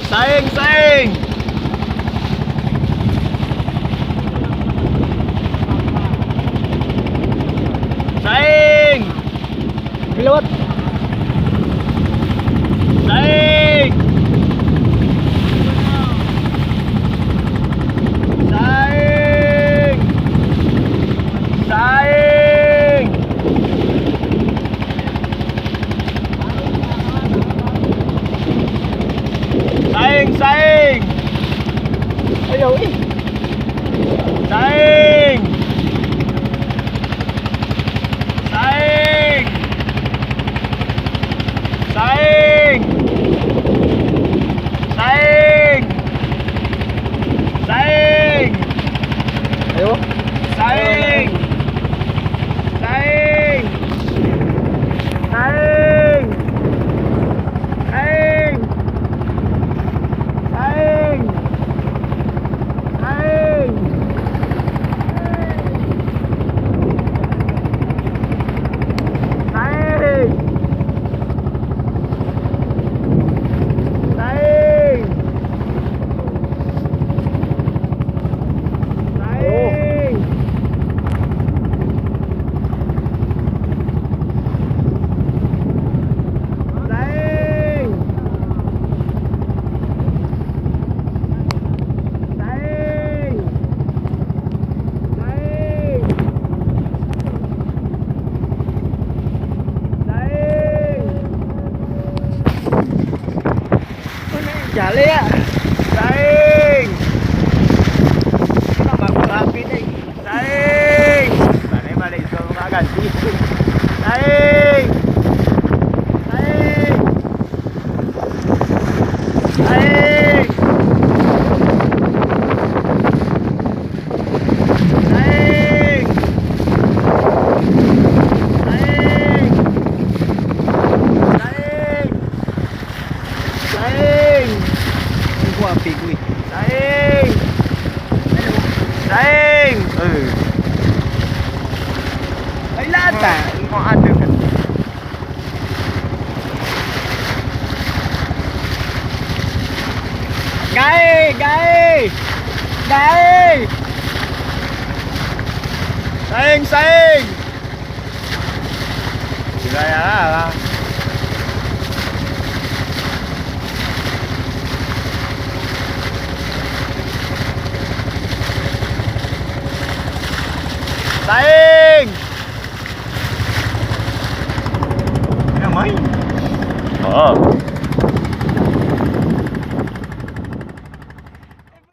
Saing, saing. Saing. Pilot. Saing. Saing. Saing. Saing, saing. Ayaw eh. Saing. Saing. Saing. Saing. Saing. Ayaw. Saing. Saing. Saing. Saing. Saing. Saing. Saing. Saing. Saing. Saing. Saing. Saing. Saing. Jale ya. Saing. Kenapa aku rapi nih? Saing. Balik-balik ke rumah ganti. Saing. Saing. Saing. Saing. Saing. Saing. Saing. Aku api gue. Saing. Saing. Ay lata. Kung ada kan. Gai, gai. Gai. Saing, saing. Sudah ya lah.